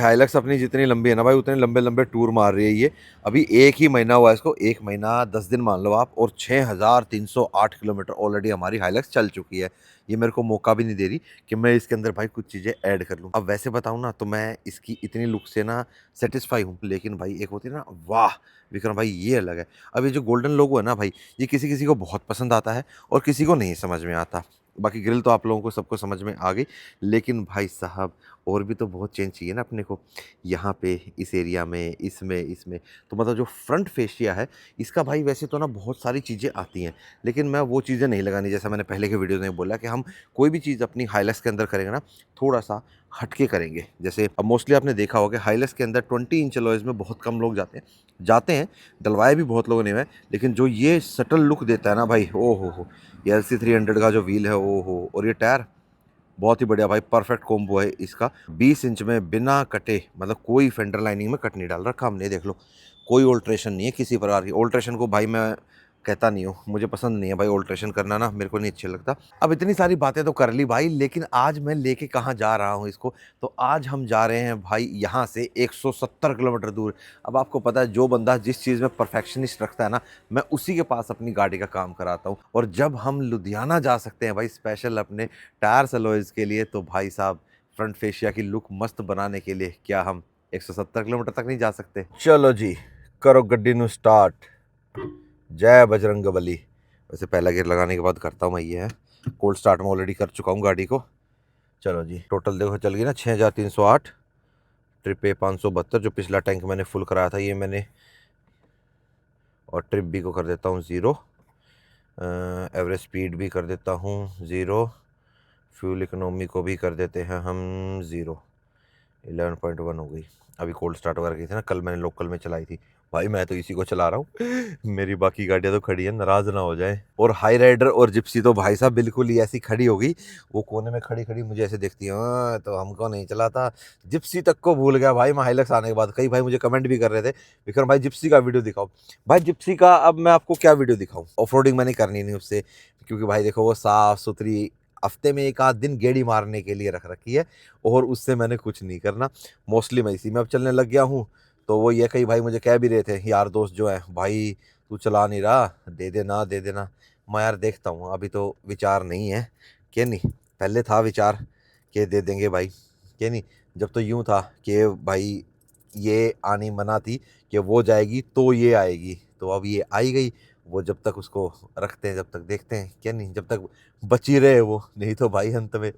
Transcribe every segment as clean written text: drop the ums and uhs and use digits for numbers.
Hilux अपनी जितनी लंबी है ना भाई उतने लंबे लंबे टूर मार रही है ये। अभी 1 ही महीना हुआ है इसको, 1 महीना 10 दिन मान लो आप, और 6308 किलोमीटर ऑलरेडी हमारी हाइलक्स चल चुकी है। ये मेरे को मौका भी नहीं दे रही कि मैं इसके अंदर भाई कुछ चीज़ें ऐड कर लूँ। अब वैसे बताऊँ ना तो मैं इसकी इतनी लुक से ना सेटिस्फाई हूँ, लेकिन भाई एक होती है ना, वाह विक्रम भाई ये अलग है। अब ये जो गोल्डन लोगो है ना भाई, ये किसी किसी को बहुत पसंद आता है और किसी को नहीं समझ में आता। बाकी ग्रिल तो आप लोगों को सबको समझ में आ गई, लेकिन भाई साहब और भी तो बहुत चेंज चाहिए ना अपने को। यहाँ पे इस एरिया में, इसमें इसमें तो मतलब जो फ्रंट फेशिया है इसका भाई, वैसे तो ना बहुत सारी चीज़ें आती हैं, लेकिन मैं वो चीज़ें नहीं लगानी। जैसा मैंने पहले के वीडियो में बोला कि हम कोई भी चीज़ अपनी हाइलक्स के अंदर करेंगे ना, थोड़ा सा हटके करेंगे। जैसे अब मोस्टली आपने देखा होगा कि हाइलक्स के अंदर 20 इंच अलॉयज़ में बहुत कम लोग जाते हैं, डलवाए भी बहुत लोगों ने हुए हैं, लेकिन जो ये सटल लुक देता है ना भाई, ओ हो, ये LC300 का जो व्हील है, ओ हो, और ये टायर बहुत ही बढ़िया भाई, परफेक्ट कॉम्बो है इसका। 20 इंच में बिना कटे, मतलब कोई फेंडर लाइनिंग में कट नहीं डाल रखा हमने, देख लो। कोई ऑल्ट्रेशन नहीं है किसी प्रकार की। ऑल्ट्रेशन को भाई मैं कहता नहीं हूँ, मुझे पसंद नहीं है भाई ऑल्ट्रेशन करना ना, मेरे को नहीं अच्छा लगता। अब इतनी सारी बातें तो कर ली भाई, लेकिन आज मैं लेके कहाँ जा रहा हूँ इसको, तो आज हम जा रहे हैं भाई यहाँ से 170 किलोमीटर दूर। अब आपको पता है जो बंदा जिस चीज़ में परफेक्शनिस्ट रखता है ना, मैं उसी के पास अपनी गाड़ी का काम कराता हूँ। और जब हम लुधियाना जा सकते हैं भाई स्पेशल अपने टायर एलॉयज़ के लिए, तो भाई साहब फ्रंट फेशिया की लुक मस्त बनाने के लिए क्या हम 170 किलोमीटर तक नहीं जा सकते? चलो जी, करो गड्डी नु स्टार्ट। जय बजरंग बली। वैसे पहला गियर लगाने के बाद करता हूँ मैं, ये है कोल्ड स्टार्ट में ऑलरेडी कर चुका हूँ गाड़ी को। चलो जी, टोटल देखो चल गई ना 6308, ट्रिप ए 572, जो पिछला टैंक मैंने फुल कराया था ये मैंने, और ट्रिप बी को कर देता हूँ 0, एवरेज स्पीड भी कर देता हूँ 0, फ्यूल इकोनॉमी को भी कर देते हैं हम 0। 11.1 हो गई। अभी कोल्ड स्टार्ट वगैरह की थी ना, कल मैंने लोकल में चलाई थी भाई, मैं तो इसी को चला रहा हूँ। मेरी बाकी गाड़ियाँ तो खड़ी है, नाराज ना हो जाए। और हाई राइडर और जिप्सी तो भाई साहब बिल्कुल ही ऐसी खड़ी होगी, वो कोने में खड़ी खड़ी मुझे ऐसे देखती है, हाँ तो हमको नहीं चलाता। जिप्सी तक को भूल गया भाई मैं हाइलक्स आने के बाद। कई भाई मुझे कमेंट भी कर रहे थे, विक्रम भाई जिप्सी का वीडियो दिखाओ। भाई जिप्सी का अब मैं आपको क्या वीडियो दिखाऊँ, ऑफ रोडिंग मैंने करनी नहीं उससे, क्योंकि भाई देखो वो साफ सुथरी हफ्ते में एक आध दिन गेड़ी मारने के लिए रख रखी है, और उससे मैंने कुछ नहीं करना। मोस्टली मैं इसी में अब चलने लग गया हूँ। तो वो ये कई भाई मुझे कह भी रहे थे यार दोस्त जो है, भाई तू चला नहीं रहा, दे देना दे देना। मैं यार देखता हूँ, अभी तो विचार नहीं है कि नहीं, पहले था विचार कि दे देंगे भाई, कि नहीं। जब तो यूँ था कि भाई ये आनी मना थी कि वो जाएगी तो ये आएगी, तो अब ये आई गई। वो जब तक उसको रखते हैं, जब तक देखते हैं, क्या नहीं, जब तक बची रहे वो, नहीं तो भाई अंत में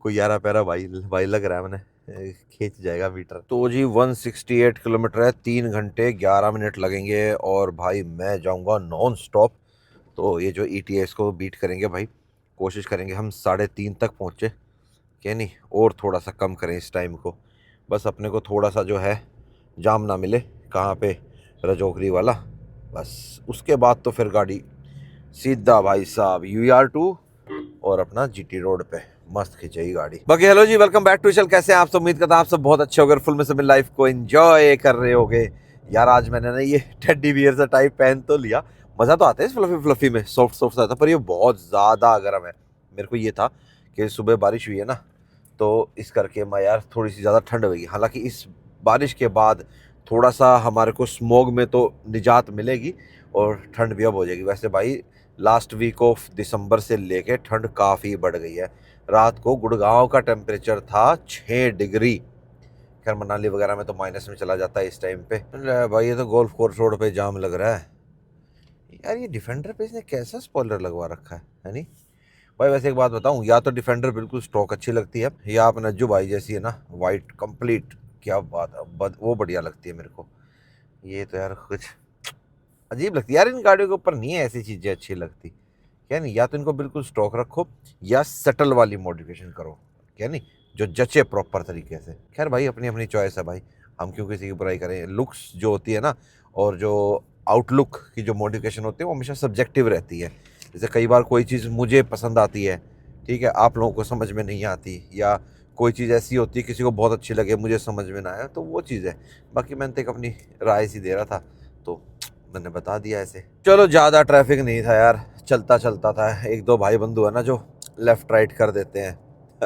कोई यारा प्यारा भाई भाई लग रहा है मैंने, खींच जाएगा मीटर। तो जी 168 किलोमीटर है, 3 घंटे 11 मिनट लगेंगे, और भाई मैं जाऊंगा नॉन स्टॉप। तो ये जो ETS को बीट करेंगे भाई, कोशिश करेंगे हम 3:30 तक पहुँचे, क्या नहीं, और थोड़ा सा कम करें इस टाइम को। बस अपने को थोड़ा सा जो है जाम ना मिले कहाँ पे, रजोगरी वाला, बस उसके बाद तो फिर गाड़ी सीधा भाई साहब UR2 और अपना GT रोड पे मस्त खिंचेगी गाड़ी। बाकी hello ji, welcome back to चल, कैसे हैं आप सब? उम्मीद करता हूं आप सब बहुत अच्छे होगे, फुल में सब लाइफ को एंजॉय कर रहे होगे। यार आज मैंने ना ये टेडी बियर सा टाइप पहन तो लिया, मज़ा तो आता है इस फ्लफी फ्लफी में, सॉफ्ट सॉफ्ट सा था, पर ये बहुत ज़्यादा गर्म है। मेरे को ये था कि सुबह बारिश हुई है ना, तो इस करके मैं यार थोड़ी सी ज़्यादा ठंड होगी। हालांकि इस बारिश के बाद थोड़ा सा हमारे को स्मोग में तो निजात मिलेगी, और ठंड भी अब हो जाएगी। वैसे भाई लास्ट वीक ऑफ दिसंबर से लेके ठंड काफ़ी बढ़ गई है। रात को गुड़गांव का टेम्परेचर था 6 डिग्री। खैर मनाली वगैरह में तो माइनस में चला जाता है इस टाइम पे। अरे भाई ये तो गोल्फ कोर्स रोड पे जाम लग रहा है यार। ये डिफेंडर पे इसने कैसा स्पॉइलर लगवा रखा है नहीं भाई? वैसे एक बात बताऊं, या तो डिफेंडर बिल्कुल स्टॉक अच्छी लगती है, या आप नज्जू भाई जैसी है ना वाइट कंप्लीट, क्या बात है, वो बढ़िया लगती है मेरे को। ये तो यार कुछ अजीब लगती है यार, इन गाड़ियों के ऊपर नहीं है ऐसी चीज़ें अच्छी लगती, क्या नहीं। या तो इनको बिल्कुल स्टॉक रखो, या सटल वाली मॉडिफिकेशन करो, क्या नहीं, जो जचे प्रॉपर तरीके से। खैर भाई अपनी अपनी चॉइस है भाई, हम क्यों किसी की बुराई करें। लुक्स जो होती है ना, और जो आउटलुक की जो मॉडिफिकेशन होती है, वो हमेशा सब्जेक्टिव रहती है। जैसे कई बार कोई चीज़ मुझे पसंद आती है, ठीक है, आप लोगों को समझ में नहीं आती, या कोई चीज़ ऐसी होती है किसी को बहुत अच्छी लगे, मुझे समझ में ना आया, तो वो चीज़ है। बाकी मैंने तो एक अपनी राय सी दे रहा था, तो मैंने बता दिया ऐसे। चलो ज़्यादा ट्रैफिक नहीं था यार, चलता चलता था। एक दो भाई बंधु है ना जो लेफ़्ट राइट कर देते हैं,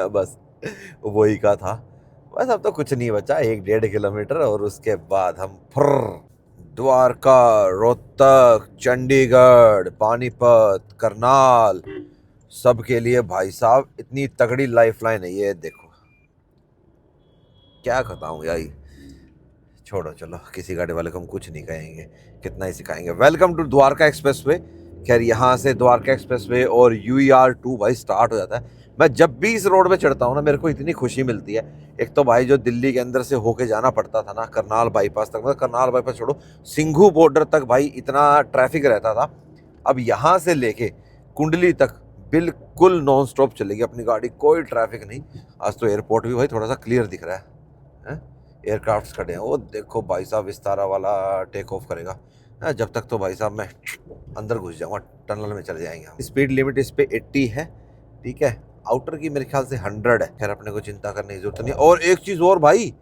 बस वही का था। बस अब तो कुछ नहीं बचा, 1-1.5 किलोमीटर और उसके बाद हम फुर द्वारका, रोहतक, चंडीगढ़, पानीपत, करनाल, सबके लिए भाई साहब इतनी तगड़ी लाइफलाइन है ये। देखो क्या बताऊं यार, छोड़ो चलो, किसी गाड़ी वाले को हम कुछ नहीं कहेंगे, कितना ही सिखाएंगे। Welcome to Dwarka Expressway. खैर यहाँ से द्वारका एक्सप्रेसवे और UER2 भाई स्टार्ट हो जाता है। मैं जब भी इस रोड पे चढ़ता हूँ ना, मेरे को इतनी खुशी मिलती है। एक तो भाई जो दिल्ली के अंदर से होके जाना पड़ता था ना करनाल बाईपास तक, मतलब करनाल बाईपास छोड़ो, सिंघू बॉर्डर तक भाई इतना ट्रैफिक रहता था। अब यहाँ से लेके कुंडली तक बिल्कुल नॉन स्टॉप चलेगी अपनी गाड़ी, कोई ट्रैफिक नहीं। आज तो एयरपोर्ट भी भाई थोड़ा सा क्लियर दिख रहा है, एयरक्राफ्ट खड़े हैं। वो देखो भाई साहब विस्तारा वाला टेक ऑफ करेगा। जब तक तो भाई साहब मैं अंदर घुस जाऊंगा, टनल में चले जाएंगे हम। स्पीड लिमिट इस पे 80 है, ठीक है। आउटर की मेरे ख्याल से 100 है। खैर अपने को चिंता करने की जरूरत नहीं। और एक चीज और भाई,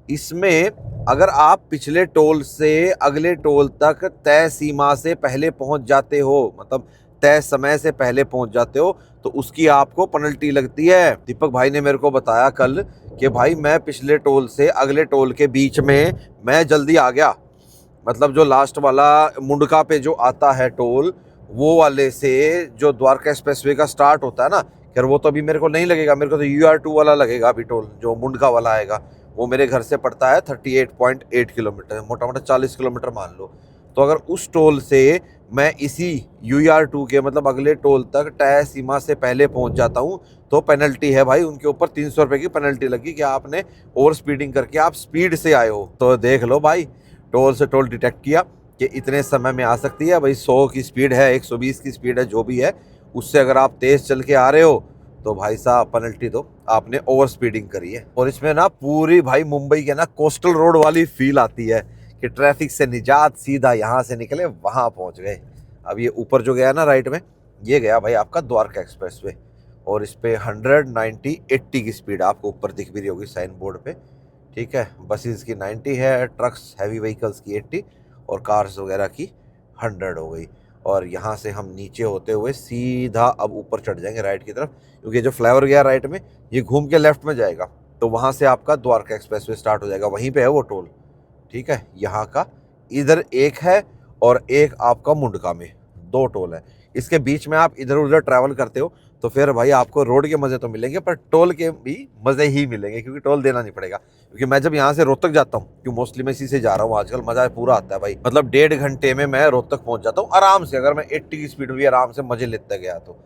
इसमें अगर आप पिछले टोल से अगले टोल तक तय सीमा से पहले पहुंच जाते हो, मतलब तय समय से पहले पहुंच जाते हो, तो उसकी आपको पेनल्टी लगती है। दीपक भाई ने मेरे को बताया कल कि भाई मैं पिछले टोल से अगले टोल के बीच में मैं जल्दी आ गया, मतलब जो लास्ट वाला मुंडका पे जो आता है टोल, वो वाले से जो द्वारका एक्सप्रेसवे का स्टार्ट होता है ना, खैर वो तो अभी मेरे को नहीं लगेगा, मेरे को तो UR2 वाला लगेगा अभी टोल, जो मुंडका वाला आएगा। वो मेरे घर से पड़ता है 38.8 किलोमीटर, मोटा मोटा 40 किलोमीटर मान लो। तो अगर उस टोल से मैं इसी UR2 के मतलब अगले टोल तक तय सीमा से पहले पहुंच जाता हूं, तो पेनल्टी है भाई उनके ऊपर, 300 रुपए की पेनल्टी लगी कि आपने ओवर स्पीडिंग करके आप स्पीड से आए हो। तो देख लो भाई, टोल से टोल डिटेक्ट किया कि इतने समय में आ सकती है भाई, 100 की स्पीड है, 120 की स्पीड है, जो भी है, उससे अगर आप तेज चल के आ रहे हो तो भाई साहब पेनल्टी दो, आपने ओवर स्पीडिंग करी है। और इसमें ना पूरी भाई मुंबई के ना कोस्टल रोड वाली फील आती है कि ट्रैफिक से निजात, सीधा यहाँ से निकले वहाँ पहुँच गए। अब ये ऊपर जो गया ना राइट में, ये गया भाई आपका द्वारका एक्सप्रेसवे, और इस पे 100, 90, 80 की स्पीड आपको ऊपर दिख भी रही होगी साइन बोर्ड पे, ठीक है। बसेस की 90 है, ट्रक्स हैवी व्हीकल्स की 80 और कार्स वगैरह की 100 हो गई। और यहाँ से हम नीचे होते हुए सीधा अब ऊपर चढ़ जाएंगे राइट की तरफ, क्योंकि जो फ्लाईओवर गया राइट में, ये घूम के लेफ्ट में जाएगा, तो वहाँ से आपका द्वारका एक्सप्रेसवे स्टार्ट हो जाएगा, वहीं पे है वो टोल, ठीक है। यहाँ का इधर एक है और एक आपका मुंडका में, 2 टोल है। इसके बीच में आप इधर उधर ट्रैवल करते हो तो फिर भाई आपको रोड के मजे तो मिलेंगे, पर टोल के भी मजे ही मिलेंगे, क्योंकि टोल देना नहीं पड़ेगा। क्योंकि मैं जब यहाँ से रोहतक जाता हूँ, क्योंकि मोस्टली मैं इसी से जा रहा हूँ आजकल, मजा पूरा आता है भाई। मतलब 1.5 घंटे में मैं रोहतक पहुंच जाता हूँ आराम से, अगर मैं 80 की स्पीड भी आराम से मजे लेते गया तो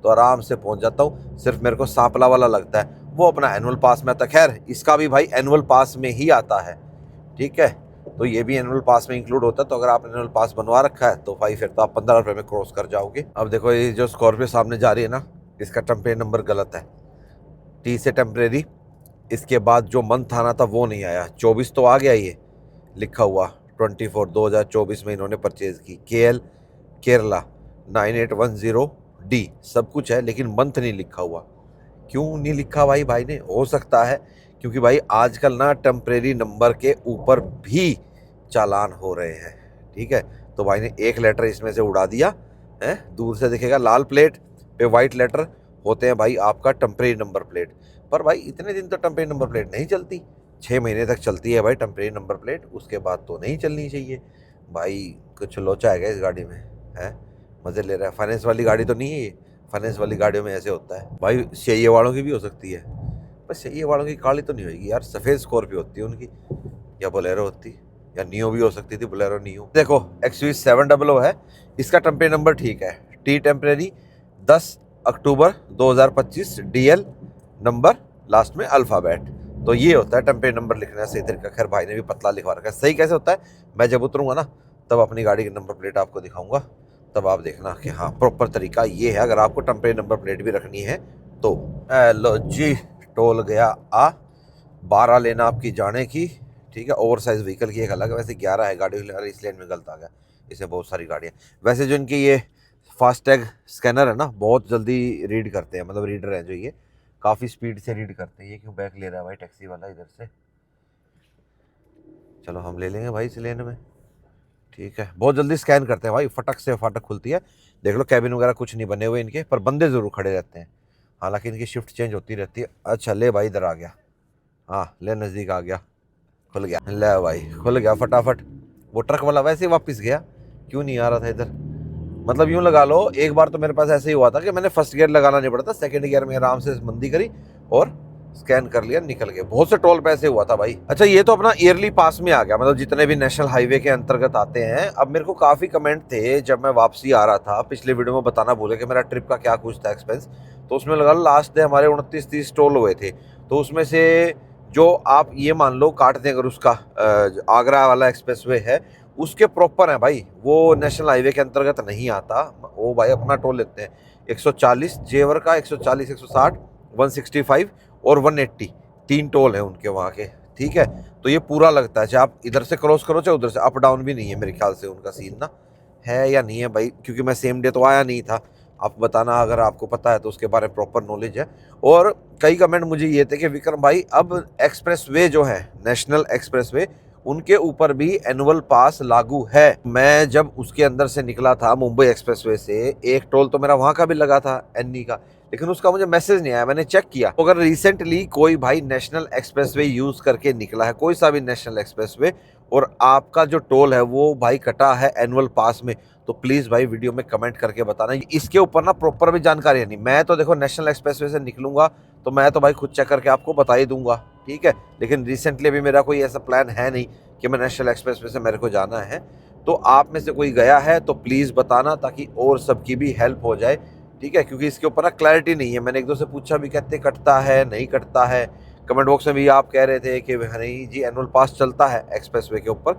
आराम से पहुंच जाता हूँ। सिर्फ मेरे को सांपला वाला लगता है, वो अपना एनुअल पास में आता है। खैर इसका भी भाई एनुअल पास में ही आता है, ठीक है। तो ये भी एनुअल पास में इंक्लूड होता है। तो अगर आप एनुअल पास बनवा रखा है तो भाई फिर तो आप 15 रुपये में क्रॉस कर जाओगे। अब देखो ये जो स्कॉर्पियो सामने जा रही है ना, इसका टेम्परेरी नंबर गलत है, T से टेम्परेरी, इसके बाद जो मंथ आना था वो नहीं आया, 24 तो आ गया ये लिखा हुआ, 24/2024 में इन्होंने परचेज की। KL केरला 9810D सब कुछ है, लेकिन मंथ नहीं लिखा हुआ। क्यों नहीं लिखा भाई ने? हो सकता है क्योंकि भाई आजकल ना टेम्परेरी नंबर के ऊपर भी चालान हो रहे हैं, ठीक है। तो भाई ने एक लेटर इसमें से उड़ा दिया है, दूर से दिखेगा लाल प्लेट पे वाइट लेटर होते हैं भाई आपका टेम्परेरी नंबर प्लेट। पर भाई इतने दिन तो टेम्परेरी नंबर प्लेट नहीं चलती, 6 महीने तक चलती है भाई टेम्परेरी नंबर प्लेट, उसके बाद तो नहीं चलनी चाहिए। भाई कुछ लोचा है क्या इस गाड़ी में? है मजे ले रहा है। फाइनेंस वाली गाड़ी तो नहीं है ये, फाइनेंस वाली गाड़ियों में ऐसे होता है भाई। चाहिए वालों की भी हो सकती है, पर चाहिए वालों की काली तो नहीं होगी यार, सफ़ेद स्कॉर्पियो होती है उनकी, या बोलेरो होती, या नियो भी हो सकती थी, बोलेरो नियो। देखो XUV700 है, इसका टेम्परेरी नंबर ठीक है, T टेम्परेरी 10 अक्टूबर 2025 DL नंबर लास्ट में अल्फ़ाबेट। तो ये होता है टेम्परेरी नंबर लिखने से तरीका। खैर भाई ने भी पतला लिखवा रखा है। सही कैसे होता है, मैं जब उतरूंगा ना तब अपनी गाड़ी की नंबर प्लेट आपको दिखाऊंगा, तब आप देखना कि हाँ प्रॉपर तरीका ये है अगर आपको टेम्परेरी नंबर प्लेट भी रखनी है तो। लो जी, टोल गया आ, 12 लेन आपकी जाने की, ठीक है। ओवर साइज व्हीकल की एक अलग है, वैसे 11 है गाड़ी, इस लेन में गलत आ गया, इसमें बहुत सारी गाड़ियाँ। वैसे जो इनकी ये फास्टैग स्कैनर है ना, बहुत जल्दी रीड करते हैं, मतलब रीडर है जो ये काफ़ी स्पीड से रीड करते हैं। ये क्यों बैक ले रहा है भाई टैक्सी वाला इधर से? चलो हम ले लेंगे भाई इस लेन में, ठीक है। बहुत जल्दी स्कैन करते हैं भाई, फटक से फाटक खुलती है। देख लो कैबिन वगैरह कुछ नहीं बने हुए इनके, पर बंदे ज़रूर खड़े रहते हैं, हालांकि इनकी शिफ्ट चेंज होती रहती है। अच्छा ले भाई इधर आ गया, हाँ ले नज़दीक आ गया, खुल गया, ले भाई खुल गया फटाफट। वो ट्रक वाला वैसे ही वापस गया, क्यों नहीं आ रहा था इधर। मतलब यूं लगा लो, एक बार तो मेरे पास ऐसे ही हुआ था कि मैंने फर्स्ट गियर लगाना नहीं पड़ा था, सेकंड गियर में आराम से मंदी करी और स्कैन कर लिया, निकल गए। बहुत से टोल पे ऐसे हुआ था भाई। अच्छा ये तो अपना ईयरली पास में आ गया, मतलब जितने भी नेशनल हाईवे के अंतर्गत आते हैं। अब मेरे को काफी कमेंट थे जब मैं वापसी आ रहा था, पिछले वीडियो में बताना भूले कि मेरा ट्रिप का क्या कुछ था एक्सपेंस। तो उसमें लगा लास्ट डे हमारे 29-30 टोल हुए थे। तो उसमें से जो आप ये मान लो काट दें अगर उसका आगरा वाला एक्सप्रेसवे है, उसके प्रॉपर है भाई, वो नेशनल हाईवे के अंतर्गत नहीं आता। वो भाई अपना टोल लेते हैं 140 जेवर का, 140, 160, 165 और 180, 3 टोल है उनके वहाँ के। ठीक है, तो ये पूरा लगता है, चाहे आप इधर से क्रॉस करो चाहे उधर से। अप डाउन भी नहीं है मेरे ख्याल से उनका सीन ना, है या नहीं है भाई, क्योंकि मैं सेम डे तो आया नहीं था। आप बताना अगर आपको पता है तो, उसके बारे में प्रॉपर नॉलेज है। और कई कमेंट मुझे ये थे कि विक्रम भाई अब एक्सप्रेसवे जो है नेशनल एक्सप्रेसवे, उनके ऊपर भी एनुअल पास लागू है। मैं जब उसके अंदर से निकला था मुंबई एक्सप्रेसवे से, एक टोल तो मेरा वहां का भी लगा था एनई का, लेकिन उसका मुझे मैसेज नहीं आया। मैंने चेक किया, तो अगर रिसेंटली कोई भाई नेशनल एक्सप्रेसवे यूज करके निकला है, कोई सा भी नेशनल एक्सप्रेसवे, और आपका जो टोल है वो भाई कटा है एनुअल पास में, तो प्लीज भाई वीडियो में कमेंट करके बताना। इसके ऊपर ना प्रॉपर भी जानकारी है नहीं। मैं तो देखो नेशनल एक्सप्रेसवे से निकलूंगा तो मैं तो भाई खुद चेक करके आपको बता ही दूंगा, ठीक है। लेकिन रिसेंटली अभी मेरा कोई ऐसा प्लान है नहीं कि मैं नेशनल एक्सप्रेसवे से मेरे को जाना है। तो आप में से कोई गया है तो प्लीज़ बताना, ताकि और सबकी भी हेल्प हो जाए, ठीक है। क्योंकि इसके ऊपर ना क्लैरिटी नहीं है। मैंने एक दो से पूछा भी, कहते कटता है नहीं कटता है। कमेंट बॉक्स में भी आप कह रहे थे कि नहीं जी एनुअल पास चलता है एक्सप्रेसवे के ऊपर।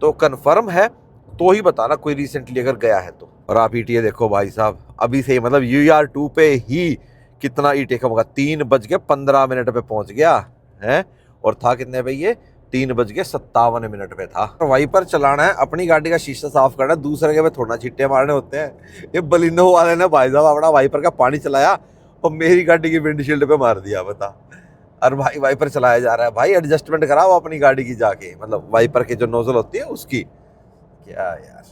तो कन्फर्म है तो ही बताना, कोई रिसेंटली अगर गया है तो। और आप ईटीए देखो भाई साहब, अभी से मतलब UR2 पे ही कितना ई टेकअप होगा, 3:15 पे पहुंच गया है। और था कितने पे ये, 3:57 पे था। वाइपर चलाना है, अपनी गाड़ी का शीशा साफ करना है, दूसरे के पे थोड़ा छिट्टे मारने होते हैं। ये बलिनो वाले ने भाई साहब अपना वाइपर का पानी चलाया और मेरी गाड़ी की विंडशील्ड पे मार दिया, बता। और भाई वाइपर चलाया जा रहा है, भाई एडजस्टमेंट कराओ अपनी गाड़ी की जाके, मतलब वाइपर की जो नोजल होती है उसकी। क्या यार,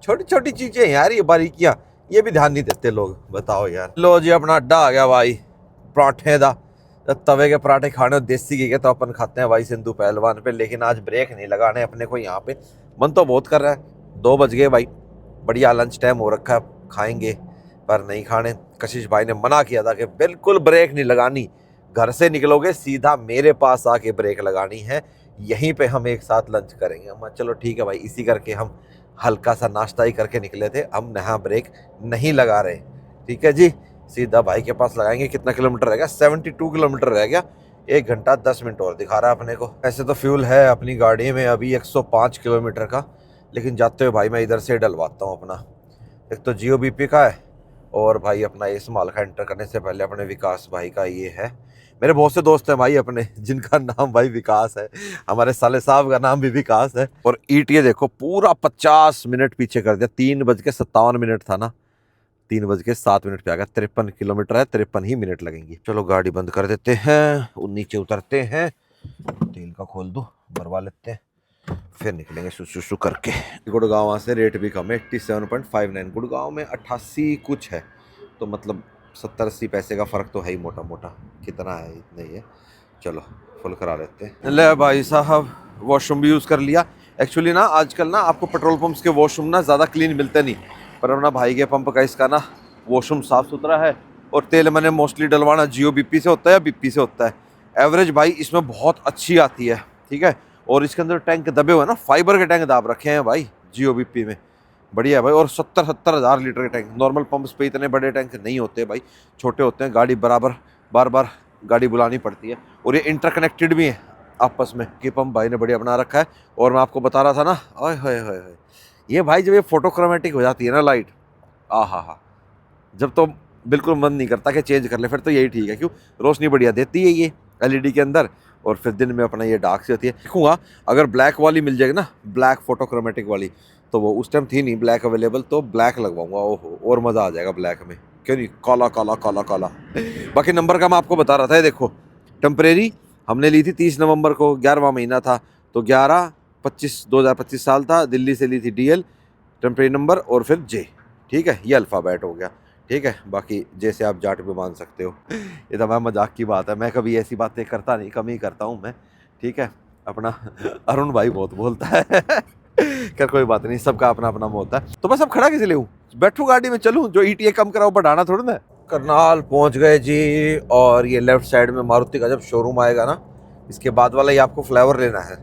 छोटी छोटी चीजें यार, ये बारीकियां, ये भी ध्यान नहीं देते लोग, बताओ यार। लो जी अपना अड्डा आ गया भाई पराठे दा। तवे के पराठे खाने देसी घी के तो अपन खाते हैं भाई सिंधु पहलवान पे, लेकिन आज ब्रेक नहीं लगाने अपने को यहाँ पे। मन तो बहुत कर रहा है, 2 बज गए भाई, बढ़िया लंच टाइम हो रखा है, खाएंगे, पर नहीं खाने। कशिश भाई ने मना किया था कि बिल्कुल ब्रेक नहीं लगानी, घर से निकलोगे सीधा मेरे पास आके ब्रेक लगानी है, यहीं पे हम एक साथ लंच करेंगे। हम चलो ठीक है भाई, इसी करके हम हल्का सा नाश्ता ही करके निकले थे, हम यहाँ ब्रेक नहीं लगा रहे, ठीक है जी। सीधा भाई के पास लगाएंगे। कितना किलोमीटर रह गया, 72 किलोमीटर रह गया, 1 घंटा 10 मिनट और दिखा रहा है अपने को। ऐसे तो फ्यूल है अपनी गाड़ी में अभी 105 किलोमीटर का, लेकिन जाते हुए भाई मैं इधर से डलवाता हूँ अपना। एक तो जियो बीपी का है, और भाई अपना ये स्मॉल का एंटर करने से पहले अपने विकास भाई का ये है। मेरे बहुत से दोस्त हैं भाई अपने जिनका नाम भाई विकास है, हमारे साले साहब का नाम भी विकास है। और ईटीए देखो पूरा 50 मिनट पीछे कर दिया, 3:57 था ना, 3:07 पे आ गया। 53 किलोमीटर है, 53 ही मिनट लगेंगी। चलो गाड़ी बंद कर देते हैं, नीचे उतरते हैं, तेल का खोल दो, भरवा लेते हैं, फिर निकलेंगे सुसु करके। गुड़गांव से रेट भी कम है, 87.59। गुड़गांव में 88 कुछ है, तो मतलब 70-80 पैसे का फ़र्क तो है ही मोटा मोटा। कितना है, इतना ही है। चलो फुल करा लेते हैं। ले भाई साहब वॉशरूम भी यूज़ कर लिया। एक्चुअली ना आजकल ना आपको पेट्रोल पंप्स के वॉशरूम ना ज़्यादा क्लीन मिलते नहीं, पर अपना भाई के पंप का इसका ना वॉशरूम साफ़ सुथरा है। और तेल मैंने मोस्टली डलवाना जियो बीपी से होता है या बीपी से होता है। एवरेज भाई इसमें बहुत अच्छी आती है, ठीक है। और इसके अंदर टैंक दबे हुए ना, फाइबर के टैंक दाब रखे हैं भाई जियो बीपी में, बढ़िया है भाई। और 70-70 हज़ार लीटर के टैंक, नॉर्मल पंप्स पे इतने बड़े टैंक नहीं होते भाई, छोटे होते हैं। गाड़ी बराबर बार बार गाड़ी बुलानी पड़ती है, और ये इंटरकनेक्टेड भी है आपस में, कि पंप भाई ने बढ़िया बना रखा है। और मैं आपको बता रहा था ना, ओए होए होए होए, ये भाई जब ये फोटोक्रोमेटिक हो जाती है ना लाइट, आ हा, जब तो बिल्कुल मन नहीं करता कि चेंज कर ले, फिर तो यही ठीक है। क्यों, रोशनी बढ़िया देती है ये एलईडी के अंदर, और फिर दिन में अपना ये डार्क से होती है। देखूंगा अगर ब्लैक वाली मिल जाएगी ना, ब्लैक फोटोक्रोमेटिक वाली, तो वो उस टाइम थी नहीं ब्लैक अवेलेबल, तो ब्लैक लगवाऊंगा। ओहो, और मज़ा आ जाएगा ब्लैक में, क्यों नहीं, काला काला काला काला। बाकी नंबर का मैं आपको बता रहा था, ये देखो टेम्परेरी हमने ली थी 30 नवंबर को, 11वां महीना था, तो 11/25/2025 साल था। दिल्ली से ली थी DL टेम्परेरी नंबर, और फिर J, ठीक है, ये अल्फ़ाबेट हो गया, ठीक है, बाकी जैसे आप जाट पे मान सकते हो। ये तो मैं मजाक की बात है, मैं कभी ऐसी बातें करता नहीं, कम ही करता हूँ मैं। ठीक है, अपना अरुण भाई बहुत बोलता है। खैर कोई बात नहीं, सबका अपना अपना होता है। तो बस अब खड़ा किसी लिए हूँ, बैठू गाड़ी में चलूँ, जो ईटीए कम कराओ बढ़ाना थोड़ा ना। करनाल पहुंच गए जी, और ये लेफ्ट साइड में मारुति का जब शोरूम आएगा ना, इसके बाद वाला ही आपको फ्लाईओवर लेना है,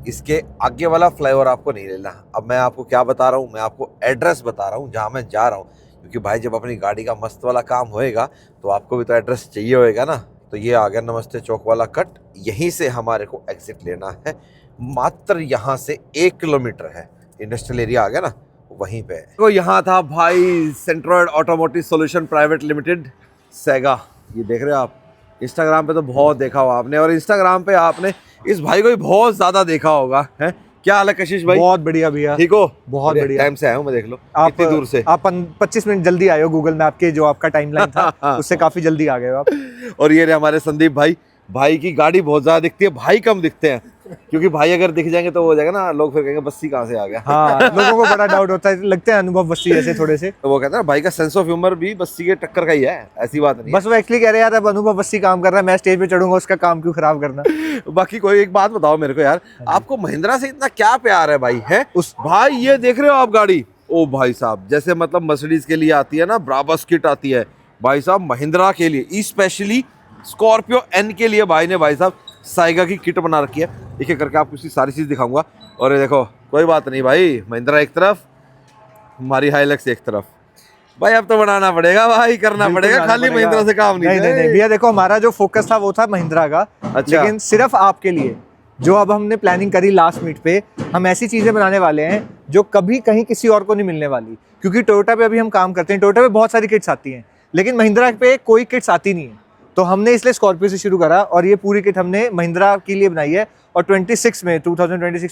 इसके आगे वाला फ्लाईओवर आपको नहीं लेना। अब मैं आपको क्या बता रहा हूँ, मैं आपको एड्रेस बता रहा हूँ जहाँ मैं जा रहा हूँ, क्योंकि भाई जब अपनी गाड़ी का मस्त वाला काम होएगा तो आपको भी तो एड्रेस चाहिए होएगा ना। तो ये आ गया नमस्ते चौक वाला कट, यहीं से हमारे को एग्जिट लेना है। मात्र यहाँ से 1 किलोमीटर है, इंडस्ट्रियल एरिया आ गया ना, वहीं पे है। तो यहाँ था भाई centroid automotive solution private limited, सेगा। ये देख रहे हो आप, इंस्टाग्राम पे तो बहुत देखा हो आपने, और इंस्टाग्राम पे आपने इस भाई को भी बहुत ज्यादा देखा होगा है। क्या हाल है कशिश भाई? बहुत बढ़िया भैया, ठीक हो? बहुत बढ़िया। टाइम से आया हूँ मैं, देख लो आप इतनी दूर से। आप 25 मिनट जल्दी आए हो, गूगल मैप के जो आपका टाइमलाइन था उससे काफी जल्दी आ गए हो आप। और ये रहे हमारे संदीप भाई, भाई की गाड़ी बहुत ज्यादा दिखती है, भाई कम दिखते हैं, क्योंकि भाई अगर दिख जाएंगे तो हो जाएगा ना, लोग फिर कहेंगे बस्सी कहाँ से आ गया। हाँ, लोगों को बड़ा डाउट होता है, लगते हैं अनुभव बस्सी जैसे थोड़े से। तो वो कहते हैं ना भाई का सेंस ऑफ ह्यूमर भी बस्सी के टक्कर का ही है, ऐसी बात नहीं बस वो एक्चुअली कह रहे यार अब अनुभव बस्सी काम कर रहा है, मैं स्टेज पे चढ़ूंगा उसका काम क्यों खराब करना। बाकी कोई एक बात बताओ मेरे को यार, आपको महिंद्रा से इतना क्या प्यार है भाई? है उस भाई, ये देख रहे हो आप गाड़ी, ओ भाई साहब, जैसे मतलब मर्सिडीज के लिए आती है ना ब्राबस किट आती है, भाई साहब महिंद्रा के लिए स्पेशली स्कॉर्पियो एन के लिए भाई ने भाई साहब साइगा की किट बना रखी है। एक एक करके आपको उसकी सारी चीज दिखाऊंगा। और ये देखो, कोई बात नहीं भाई, महिंद्रा एक तरफ, हमारी हाइलक्स एक तरफ। भाई अब तो बनाना पड़ेगा भाई, करना पड़ेगा, खाली महिंद्रा से काम नहीं। नहीं भैया देखो, हमारा जो फोकस था वो था महिंद्रा का। अच्छा। लेकिन सिर्फ आपके लिए जो अब हमने प्लानिंग करी लास्ट मीट पे, हम ऐसी चीजें बनाने वाले हैं जो कभी कहीं किसी और को नहीं मिलने वाली। क्योंकि टोयोटा पे अभी हम काम करते हैं, टोयोटा पे बहुत सारी किट्स आती हैं, लेकिन महिंद्रा पे कोई किट्स आती नहीं है। तो हमने इसलिए स्कॉर्पियो से शुरू करा, और ये पूरी किट हमने महिंद्रा के लिए बनाई है। और 2026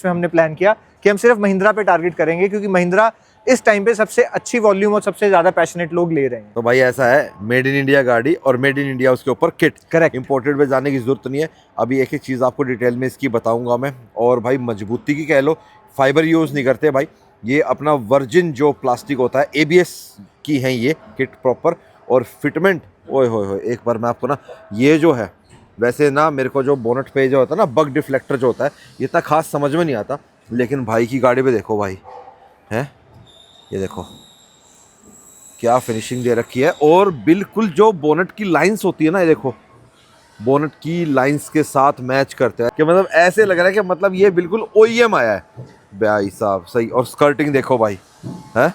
में हमने प्लान किया कि हम सिर्फ महिंद्रा पे टारगेट करेंगे, क्योंकि महिंद्रा इस टाइम पे सबसे अच्छी वॉल्यूम और सबसे ज्यादा पैशनेट लोग ले रहे हैं। तो भाई ऐसा है, मेड इन इंडिया गाड़ी और मेड इन इंडिया उसके ऊपर किट। करेक्ट। इंपोर्टेड पे जाने की जरूरत नहीं है। अभी एक एक चीज आपको डिटेल में इसकी बताऊंगा मैं। और भाई मजबूती की कह लो, फाइबर यूज नहीं करते भाई, ये अपना वर्जिन जो प्लास्टिक होता है, ABS की है ये किट प्रॉपर। और फिटमेंट, ओए होए, एक बार मैं आपको ना, ये जो है वैसे ना मेरे को जो बोनट पे जो होता है ना, बग डिफ्लेक्टर जो होता है, ये इतना खास समझ में नहीं आता, लेकिन भाई की गाड़ी पे देखो भाई, है ये देखो क्या फिनिशिंग दे रखी है। और बिल्कुल जो बोनट की लाइंस होती है ना, ये देखो बोनट की लाइंस के साथ मैच करते हैं, कि मतलब ऐसे लग रहा है कि मतलब ये बिल्कुल OEM आया है भाई साहब, सही। और स्कर्टिंग देखो भाई, है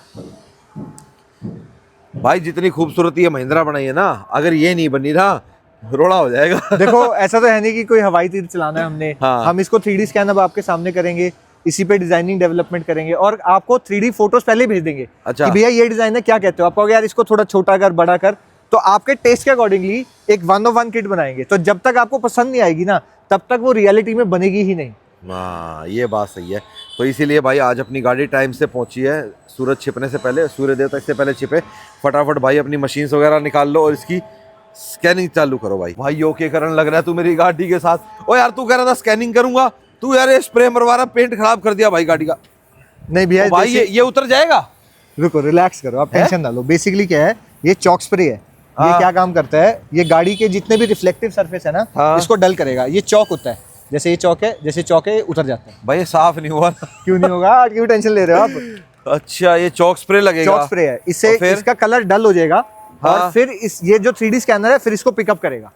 भाई, जितनी खूबसूरत ये महिंद्रा बनाई है ना, अगर ये नहीं बनी ना, रोड़ा हो जाएगा। देखो ऐसा तो है नहीं कि कोई हवाई तीर चलाना है हमने। हाँ। हम इसको 3D स्कैन अब आपके सामने करेंगे, इसी पे डिजाइनिंग डेवलपमेंट करेंगे, और आपको 3D फोटोज पहले भेज देंगे। अच्छा। कि भैया ये डिजाइन है, क्या कहते हो आप? कहोगे यार इसको थोड़ा छोटा कर, बड़ा कर, तो आपके टेस्ट के अकॉर्डिंगली एक 1-of-1 किट बनाएंगे। तो जब तक आपको पसंद नहीं आएगी ना, तब तक वो रियलिटी में बनेगी ही नहीं। हाँ, ये बात सही है। तो इसीलिए भाई आज अपनी गाड़ी टाइम से पहुंची है, सूरज छिपने से पहले, सूर्य देवता से पहले छिपे। फटाफट भाई अपनी मशीन्स वगैरह निकाल लो और इसकी स्कैनिंग चालू करो भाई। भाई ओके करने लग रहा है तू मेरी गाड़ी के साथ। ओ यार, तू कह रहा था स्कैनिंग करूंगा, तू यार ये स्प्रे मरवा रहा, पेंट खराब कर दिया भाई गाड़ी का। नहीं भैया भाई ये उतर जाएगा। रुको, रिलैक्स करो, आप टेंशन ना लो। बेसिकली क्या है, ये चॉक स्प्रे है। ये क्या काम करता है, ये गाड़ी के जितने भी रिफ्लेक्टिव सरफेस है ना, इसको डल करेगा। ये चौक होता है, जैसे ये चौक है, जैसे चौक है उतर जाता है। भाई ये साफ नहीं हुआ। क्यों नहीं होगा, क्यों टेंशन ले रहे हो आप? अच्छा, ये चौक स्प्रे लगेगा। चौक स्प्रे है, इससे इसका कलर डल हो जाएगा। हाँ। और फिर ये जो 3D स्कैनर है, फिर इसको पिकअप करेगा।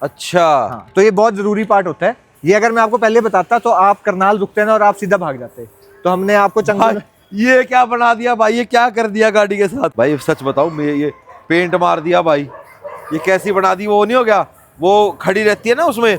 अच्छा। हाँ, तो ये बहुत जरूरी पार्ट होता है। ये अगर मैं आपको पहले बताता तो आप करनाल रुकते ना और आप सीधा भाग जाते। तो हमने आपको चंगा, ये क्या बना दिया भाई, ये क्या कर दिया गाड़ी के साथ भाई? सच बताऊं, मैं ये पेंट मार दिया भाई, ये कैसी बना दी? वो नहीं हो गया, वो खड़ी रहती है ना उसमें,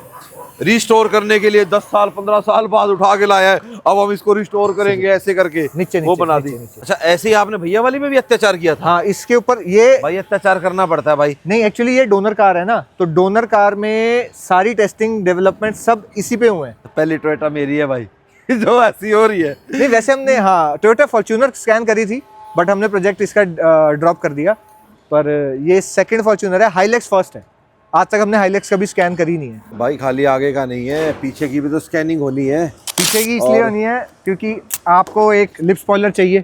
रिस्टोर करने के लिए 10 साल 15 साल बाद उठा के लाया है, अब हम इसको रिस्टोर करेंगे ऐसे करके। नीचे वो बना दी। अच्छा, ऐसे ही आपने भैया वाली में भी अत्याचार किया था? हाँ, इसके ऊपर ये भाई अत्याचार करना पड़ता है भाई। नहीं, एक्चुअली ये डोनर कार है ना, तो डोनर कार में सारी टेस्टिंग डेवलपमेंट सब इसी पे हुए हैं। पहली टोयोटा मेरी है भाई, जो ऐसी हो रही है। नहीं, वैसे हमने हाँ टोयोटा फॉर्च्यूनर स्कैन करी थी, बट हमने प्रोजेक्ट इसका ड्रॉप कर दिया। पर ये सेकंड फॉर्च्यूनर है, हाइलेक्स फर्स्ट है। आज तक हमने हाइलेक्स कभी स्कैन करी नहीं है भाई। खाली आगे का नहीं है, पीछे की भी तो स्कैनिंग होनी है। पीछे की इसलिए होनी है क्योंकि आपको एक लिप स्पॉइलर चाहिए,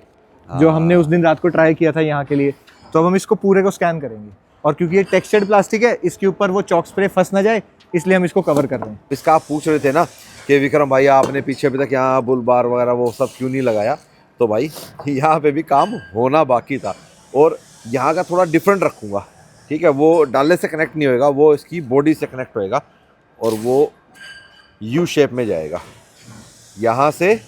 जो हमने उस दिन रात को ट्राई किया था यहाँ के लिए। तो अब हम इसको पूरे को स्कैन करेंगे, और क्योंकि ये टेक्सचर्ड प्लास्टिक है इसके ऊपर वो चॉक स्प्रे फंस ना जाए, इसलिए हम इसको कवर कर रहे हैं। इसका आप पूछ रहे थे ना कि विक्रम भाई आपने पीछे अभी तक यहाँ बुल बार वगैरह वो सब क्यों नहीं लगाया, तो भाई यहाँ पे भी काम होना बाकी था, और यहाँ का थोड़ा डिफरेंट रखूँगा, ठीक है। वो डालने से कनेक्ट नहीं होएगा, वो इसकी बॉडी से कनेक्ट होएगा और वो यू शेप में जाएगा, यहाँ से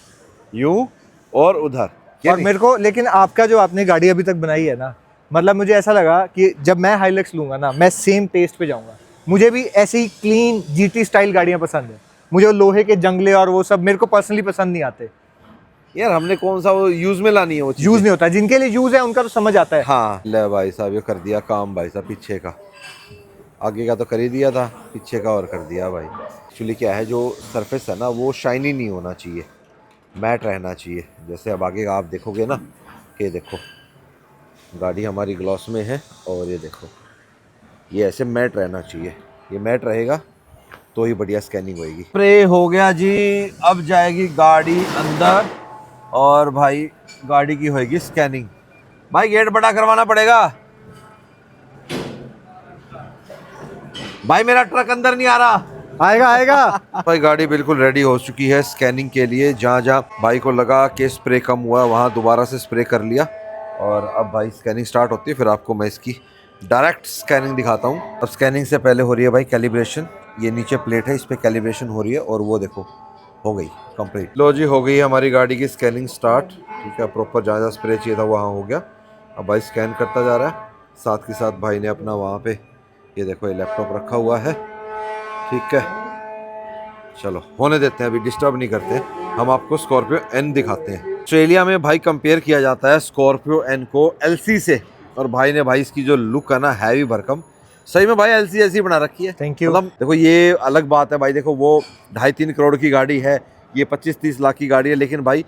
यूं और उधर। और मेरे को, लेकिन आपका जो आपने गाड़ी अभी तक बनाई है ना, मतलब मुझे ऐसा लगा कि जब मैं हाइलक्स लूँगा ना, मैं सेम टेस्ट पे जाऊँगा। मुझे भी ऐसे ही क्लीन जीटी स्टाइल गाड़ियाँ पसंद है। मुझे वो लोहे के जंगले और वो सब मेरे को पर्सनली पसंद नहीं आते यार। हमने कौन सा वो यूज में लानी है, वो यूज़ नहीं होता, जिनके लिए यूज़ है उनका तो समझ आता है। हाँ ले भाई साहब, ये कर दिया काम भाई साहब, पीछे का, आगे का तो कर ही दिया था, पीछे का और कर दिया भाई। एक्चुअली क्या है, जो सरफेस है ना वो शाइनी नहीं होना चाहिए, मैट रहना चाहिए। जैसे अब आगे आप देखोगे ना, कि देखो गाड़ी हमारी ग्लॉस में है और ये देखो ये ऐसे मैट रहना चाहिए, ये मैट रहेगा तो ही बढ़िया स्कैनिंग होएगी। स्प्रे हो गया जी, अब जाएगी गाड़ी अंदर और भाई गाड़ी की होएगी स्कैनिंग। भाई गेट बड़ा करवाना पड़ेगा भाई, मेरा ट्रक अंदर नहीं आ रहा। आएगा आएगा। भाई गाड़ी बिल्कुल रेडी हो चुकी है स्कैनिंग के लिए। जहाँ जहाँ भाई को लगा कि स्प्रे कम हुआ वहाँ दोबारा से स्प्रे कर लिया, और अब भाई स्कैनिंग स्टार्ट होती है, फिर आपको मैं इसकी डायरेक्ट स्कैनिंग दिखाता हूँ। अब स्कैनिंग से पहले हो रही है भाई कैलिब्रेशन। ये नीचे प्लेट है, इस पर कैलिब्रेशन हो रही है, और वो देखो हो गई कंप्लीट। लो जी, हो गई है हमारी गाड़ी की स्कैनिंग स्टार्ट, ठीक है। प्रॉपर जहाँ जहाँ स्प्रे चाहिए था वहाँ हो गया। अब भाई स्कैन करता जा रहा है, साथ के साथ भाई ने अपना वहाँ पे ये देखो ये लैपटॉप रखा हुआ है, ठीक है। चलो होने देते हैं, अभी डिस्टर्ब नहीं करते, हम आपको स्कॉर्पियो एन दिखाते हैं। ऑस्ट्रेलिया में भाई कंपेयर किया जाता है स्कॉर्पियो एन को एलसी से, और भाई ने भाई इसकी जो लुक है ना, हैवी भरकम, सही में भाई एलसी ऐसी बना रखी है। Thank you. मतलब देखो ये अलग बात है भाई, देखो वो 2.5-3 करोड़ की गाड़ी है, ये 25-30 लाख की गाड़ी है, लेकिन भाई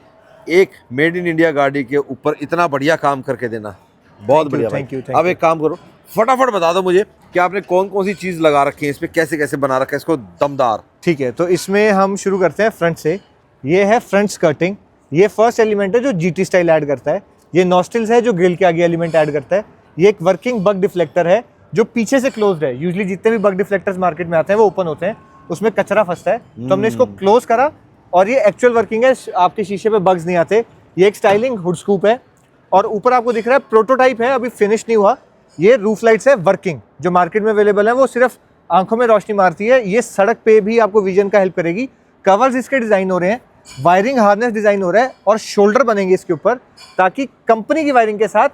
एक मेड इन इंडिया गाड़ी के ऊपर इतना बढ़िया काम करके देना बहुत बढ़िया भाई। Thank you. अब एक काम करो, फटाफट बता दो मुझे कि आपने कौन कौन सी चीज़ लगा रखी है इस पे, कैसे कैसे बना रखा है इसको दमदार। ठीक है, तो इसमें हम शुरू करते हैं फ्रंट से। ये है फ्रंट स्कर्टिंग, ये फर्स्ट एलिमेंट है जो जीटी स्टाइल ऐड करता है। ये नॉस्टिल्स है जो ग्रिल के आगे एलिमेंट ऐड करता है। ये एक वर्किंग बग डिफ्लेक्टर है जो पीछे से क्लोज्ड है। यूजुअली जितने भी बग डिफ्लेक्टर्स मार्केट में आते हैं वो ओपन होते हैं, उसमें कचरा फंसता है, तो हमने इसको क्लोज करा और ये एक्चुअल वर्किंग है, आपके शीशे पे बग्स नहीं आते। ये एक स्टाइलिंग हुड स्कूप है, और ऊपर आपको दिख रहा है प्रोटोटाइप है, अभी फिनिश नहीं हुआ। ये रूफ लाइट्स है वर्किंग, जो मार्केट में अवेलेबल है, वो सिर्फ आंखों में रोशनी मारती है, ये सड़क पे भी आपको विजन का हेल्प करेगी। कवर्स इसके डिज़ाइन हो रहे हैं, वायरिंग हार्नेस डिज़ाइन हो रहा है, और शोल्डर बनेंगे इसके ऊपर, ताकि कंपनी की वायरिंग के साथ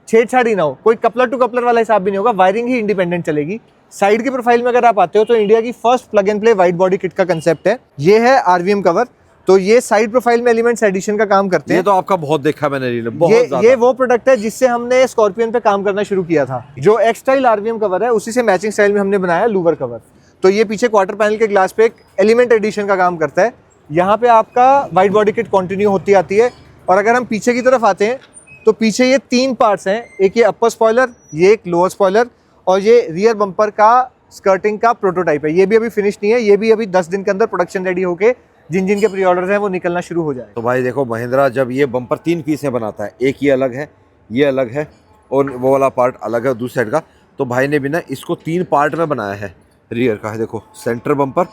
छेड़छाड़ी ना हो, कोई कपलर टू कपलर वाला हिसाब भी नहीं होगा, वायरिंग ही इंडिपेंडेंट चलेगी। साइड की प्रोफाइल में अगर आप आते हो तो इंडिया की first plug and play wide body kit का कंसेप्ट है। ये है आरवीएम कवर, तो ये साइड प्रोफाइल में एलिमेंट्स एडिशन का काम करते हैं। ये तो आपका बहुत देखा मैंने रील में, बहुत ज़्यादा। ये वो प्रोडक्ट है जिससे हमने स्कॉर्पियन पे काम करना शुरू किया था। जो एक्स स्टाइल आरवीएम कवर है उसी से मैचिंग स्टाइल में हमने बनाया लूवर कवर। तो ये पीछे क्वार्टर पैनल के ग्लास पे एक एलिमेंट एडिशन का काम करता है। यहाँ पे आपका वाइड बॉडी किट कंटिन्यू होती आती है। और अगर हम पीछे की तरफ आते हैं तो पीछे ये 3 पार्ट्स हैं, एक ये अपर स्पॉइलर, ये एक लोअर स्पॉइलर, और ये रियर बम्पर का स्कर्टिंग का प्रोटोटाइप है। ये भी अभी फिनिश नहीं है, ये भी अभी 10 दिन के अंदर प्रोडक्शन रेडी होके जिन जिन के प्री ऑर्डर्स हैं वो निकलना शुरू हो जाए। तो भाई देखो महिंद्रा जब ये बम्पर 3 पीस में बनाता है, एक ये अलग है, ये अलग है, और वो वाला पार्ट अलग है दूसरी साइड का, तो भाई ने भी ना इसको 3 पार्ट में बनाया है। रियर का है देखो, सेंटर बम्पर,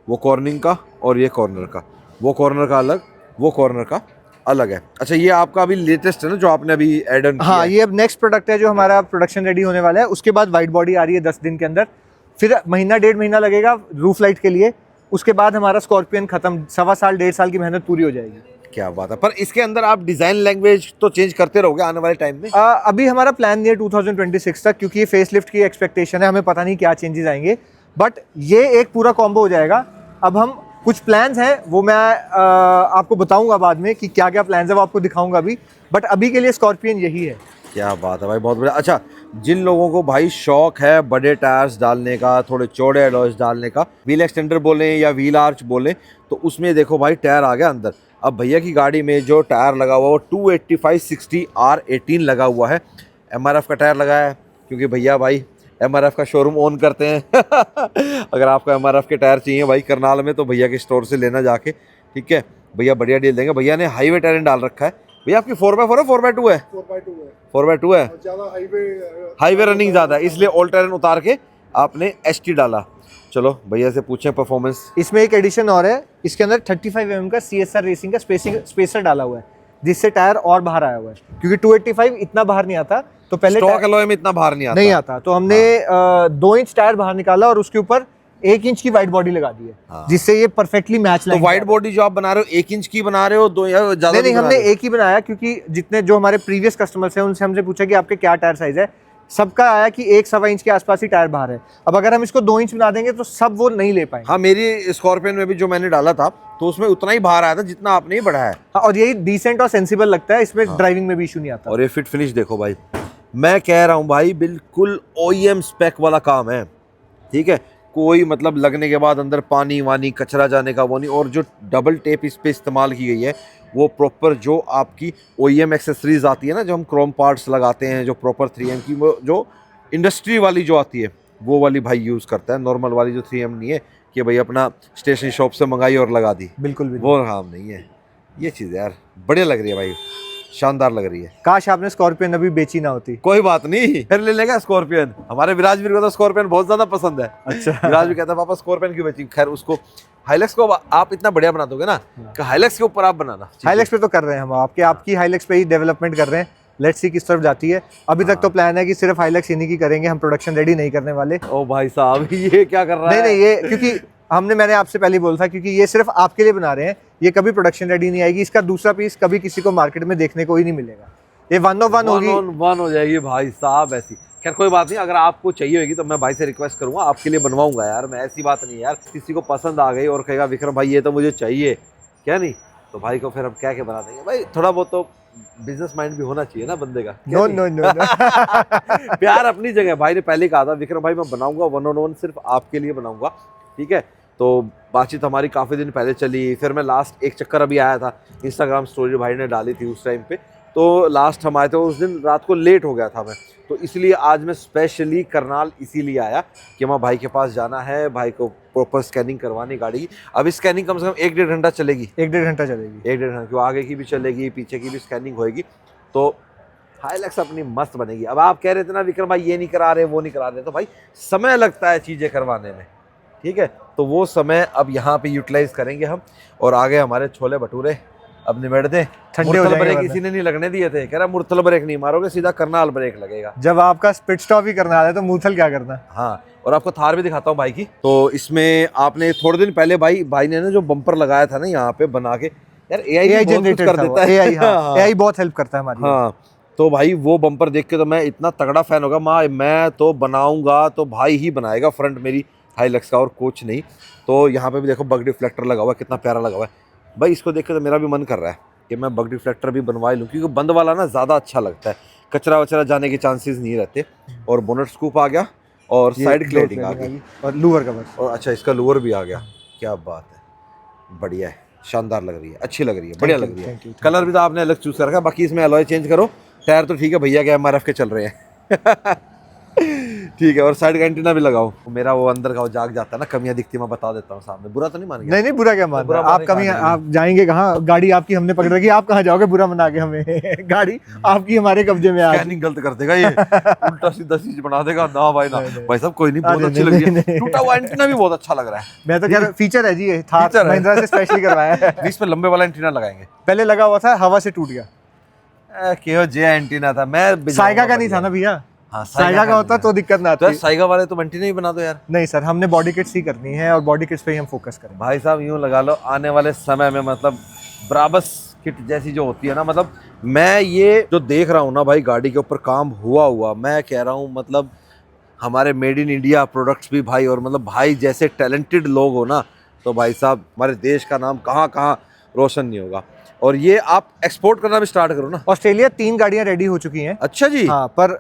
वो कॉर्निंग का, और ये कॉर्नर का, वो कॉर्नर का अलग, वो कॉर्नर का अलग है। अच्छा ये आपका अभी लेटेस्ट है ना जो आपने अभी एड ऑन किया? हाँ, ये अब नेक्स्ट प्रोडक्ट है जो हमारा प्रोडक्शन रेडी होने वाला है। उसके बाद वाइड बॉडी आ रही है 10 दिन के अंदर, फिर महीना 1.5 महीना लगेगा रूफ लाइट के लिए। उसके बाद हमारा स्कॉर्पियन खत्म, 1.25 साल 1.5 साल की मेहनत पूरी हो जाएगी। क्या बात है। पर इसके अंदर आप डिज़ाइन लैंग्वेज तो चेंज करते रहोगे आने वाले टाइम में? अभी हमारा प्लान नहीं है 2026 तक, क्योंकि ये फेसलिफ्ट की एक्सपेक्टेशन है, हमें पता नहीं क्या चेंजेस आएंगे, बट ये एक पूरा कॉम्बो हो जाएगा। अब हम कुछ प्लान्स हैं वो मैं आपको बताऊंगा बाद में कि क्या क्या प्लान्स है, वो आपको दिखाऊंगा अभी, बट अभी के लिए स्कॉर्पियन यही है। क्या बात है भाई, बहुत बढ़िया। अच्छा जिन लोगों को भाई शौक है बड़े टायर्स डालने का, थोड़े चौड़े एलॉयज डालने का, व्हील एक्सटेंडर बोलें या व्हील आर्च बोलें, तो उसमें देखो भाई टायर आ गया अंदर। अब भैया की गाड़ी में जो टायर लगा हुआ वो 285/60 R18 लगा हुआ है। MRF का टायर लगाया है क्योंकि भैया भाई MRF का शोरूम ओन करते हैं। अगर आपको MRF के टायर चाहिए भाई करनाल में तो भैया के स्टोर से लेना जाके, ठीक है। भैया बढ़िया डील देंगे। भैया ने हाईवे टायर डाल रखा है, भैया आपकी 4x4 है 4x2 है? 4x2 है 4x2 है। और ज्यादा हाईवे रनिंग ज़्यादा है इसलिए ऑल टेरेन उतार के आपने ST डाला। चलो भैया से पूछें परफॉर्मेंस। इसमें एक एडिशन और है, इसके अंदर 35 mm का CSR रेसिंग का स्पेसर डाला हुआ है, जिससे टायर और बाहर आया हुआ है, क्योंकि 285 इतना बाहर नहीं आता, तो पहले स्टॉक अलॉय में इतना बाहर नहीं आता। तो हमने 2 इंच टायर बाहर निकाला और उसके ऊपर 1 इंच की वाइड बॉडी लगा दी है, हाँ। जिससे ये परफेक्टली मैच तो वाइड बॉडी जो आप बना रहे हो 1 इंच की बना रहे हो, 2 या ज्यादा? नहीं, हमने एक ही बनाया, क्योंकि जितने जो हमारे प्रीवियस कस्टमर्स हैं उनसे हमसे पूछा कि आपके क्या टायर साइज है, सबका आया कि 1 सवा इंच के आसपास ही टायर बाहर है। अब अगर हम इसको 2 इंच बना देंगे तो सब वो नहीं ले पाएंगे। हाँ, मेरी स्कॉर्पियन में भी जो मैंने डाला था तो उसमें उतना ही बाहर आया था जितना आपने ही बढ़ाया है। हाँ, और यही डिसेंट और सेंसिबल लगता है, इसमें ड्राइविंग में भी इशू नहीं आता। और ये फिट फिनिश देखो भाई, मैं कह रहा हूँ भाई बिल्कुल OEM स्पेक वाला काम है, ठीक है। कोई मतलब लगने के बाद अंदर पानी वानी कचरा जाने का वो नहीं। और जो डबल टेप इस पे इस्तेमाल की गई है वो प्रॉपर जो आपकी OEM एक्सेसरीज आती है ना, जो हम क्रोम पार्ट्स लगाते हैं, जो प्रॉपर 3M की, वो जो इंडस्ट्री वाली जो आती है वो वाली भाई यूज़ करता है। नॉर्मल वाली जो 3M नहीं है कि भाई अपना स्टेशनरी शॉप से मंगाई और लगा दी, बिल्कुल भी वो काम नहीं है। ये चीज़ यार बढ़िया लग रही है भाई, शानदार लग रही है। काश आपने स्कॉर्पियन अभी बेची ना होती। कोई बात नहीं, फिर ले लेगा स्कॉर्पियन। हमारे विराजवीर को तो स्कॉर्पियन बहुत ज्यादा पसंद है। अच्छा। विराजवीर कहता है पापा स्कॉर्पियन क्यों बेची। खैर उसको हाइलक्स को आप इतना बढ़िया बना दोगे ना कि हाइलक्स के ऊपर आप बनाना। हाइलक्स पे तो कर रहे हैं हम, आपकी हाइलक्स पे ही डेवलपमेंट कर रहे हैं। लेट्स सी किस तरफ जाती है। अभी तक तो प्लान है कि सिर्फ हाइलक्स इन्हीं की करेंगे, हम प्रोडक्शन रेडी नहीं करने वाले। ओ भाई साहब, ये क्या कर रहा है? नहीं, ये क्योंकि मैंने आपसे पहले ही बोला था, क्योंकि ये सिर्फ आपके लिए बना रहे हैं, ये कभी प्रोडक्शन रेडी नहीं आएगी। इसका दूसरा पीस कभी किसी को मार्केट में देखने को ही नहीं मिलेगा। ये 1 ऑफ 1 होगी, 1 on 1 हो जाएगी भाई साहब ऐसी। खैर कोई बात नहीं, अगर आपको चाहिए होगी तो मैं भाई से रिक्वेस्ट करूंगा, आपके लिए बनवाऊंगा यार मैं। ऐसी बात नहीं यार, किसी को पसंद आ गई और कहेगा विक्रम भाई ये तो मुझे चाहिए, क्या नहीं, तो भाई को फिर हम क्या बना देंगे। भाई थोड़ा बहुत तो बिजनेस माइंड भी होना चाहिए ना बंदे का। नो नो नो प्यार अपनी जगह। भाई ने पहले कहा था विक्रम भाई मैं बनाऊंगा 1 on 1 सिर्फ आपके लिए बनाऊंगा, ठीक है। तो बातचीत हमारी काफ़ी दिन पहले चली। फिर मैं लास्ट एक चक्कर अभी आया था, इंस्टाग्राम स्टोरी भाई ने डाली थी उस टाइम पे, तो लास्ट हम आए थे, उस दिन रात को लेट हो गया था मैं, तो इसलिए आज मैं स्पेशली करनाल इसीलिए आया कि मैं भाई के पास जाना है, भाई को प्रॉपर स्कैनिंग करवानी गाड़ी की। अभी स्कैनिंग कम से कम 1-1.5 घंटा चलेगी। 1-1.5 घंटा चलेगी। 1-1.5 घंटा, क्यों आगे की भी चलेगी, पीछे की भी स्कैनिंग होएगी, तो हाइलक्स अपनी मस्त बनेगी। अब आप कह रहे थे ना विक्रम भाई ये नहीं करा रहे वो नहीं करा रहे, तो भाई समय लगता है चीज़ें करवाने में, ठीक है। तो वो समय अब यहाँ पे यूटिलाइज करेंगे हम। और आगे हमारे छोले भटूरे अब निबेड़ दें। ठंडे हो मुरथल जाएंगे ब्रेक वरना। इसी ने नहीं लगने दिए थे, कह रहा मुरथल ब्रेक नहीं मारोगे सीधा करनाल ब्रेक लगेगा। जब आपका पिट स्टॉप ही करना है तो मूथल क्या करना। हाँ, और आपको थार भी दिखाता हूँ भाई की। तो इसमें आपने थोड़े दिन पहले भाई ने ना जो बम्पर लगाया था ना यहाँ पे बना के, यार AI जनरेटेड कर देता है। AI बहुत हेल्प करता है हमारी। हाँ, तो भाई वो बम्पर देख के तो मैं इतना तगड़ा फैन होगा, मैं तो बनाऊंगा तो भाई ही बनाएगा फ्रंट मेरी हाइलक्स का, और कुछ नहीं। तो यहाँ पे भी देखो बग डिफ्लेक्टर लगा हुआ है, कितना प्यारा लगा हुआ है भाई। इसको देख के तो मेरा भी मन कर रहा है कि मैं बग डिफ्लेक्टर भी बनवा लूँ, क्योंकि बंद वाला ना ज़्यादा अच्छा लगता है, कचरा वचरा जाने के चांसेस नहीं रहते। और बोनट स्कूप आ गया और साइड क्लेडिंग आ गई और लूवर कवर, और अच्छा इसका लोअर भी आ गया। क्या बात है, बढ़िया है, शानदार लग रही है, अच्छी लग रही है, बढ़िया लग रही है। कलर भी तो आपने अलग चूज कर रखा है, बाकी इसमें अलॉय चेंज करो। टायर तो ठीक है भैया के MRF के चल रहे हैं। ठीक है, और साइड का एंटीना भी लगाओ। मेरा वो अंदर का वो जाग जाता है ना, कमियां दिखती मैं बता देता हूँ सामने, बुरा तो नहीं मानेंगे? नहीं बुरा क्या मान बुरा आप कभी आप जाएंगे कहाँ, गाड़ी आपकी हमने पकड़ रखी, आप कहाँ जाओगे बुरा मना के हमें। गाड़ी आपकी हमारे कब्जे में आ स्कैनिंग गलत कर देगा ये, उल्टा सीधा चीज बना देगा ना भाई ना। भाई साहब कोई नहीं, बहुत अच्छी लग रही है। टूटा हुआ एंटीना भी बहुत अच्छा लग रहा है। मैं तो कह रहा फीचर है जी, ये थार फीचर है। महिंद्रा से स्पेशली करवाया है। इस पे लंबे वाला एंटीना लगाएंगे। पहले लगा हुआ था, हवा से टूट गया। केओ जे एंटीना था, मैं साइगा का नहीं था ना भैया। हाँ, साइगा का होता तो दिक्कत ना तो आती। साइगा वाले तो एंटीना ही बना दो यार। नहीं सर, हमने बॉडी किट्स ही करनी है और बॉडी किट्स पे ही हम फोकस करेंगे। भाई साहब यूँ लगा लो आने वाले समय में मतलब ब्राबस किट जैसी जो होती है ना, मतलब मैं ये जो देख रहा हूँ ना भाई गाड़ी के ऊपर काम हुआ मैं कह रहा हूँ मतलब हमारे मेड इन इंडिया प्रोडक्ट्स भी भाई, और मतलब भाई जैसे टैलेंटेड लोग हो ना, तो भाई साहब हमारे देश का नाम कहाँ कहाँ रोशन नहीं होगा। और ये आप एक्सपोर्ट करना भी स्टार्ट करो ना। ऑस्ट्रेलिया 3 गाड़ियां रेडी हो चुकी हैं। अच्छा जी। हाँ, पर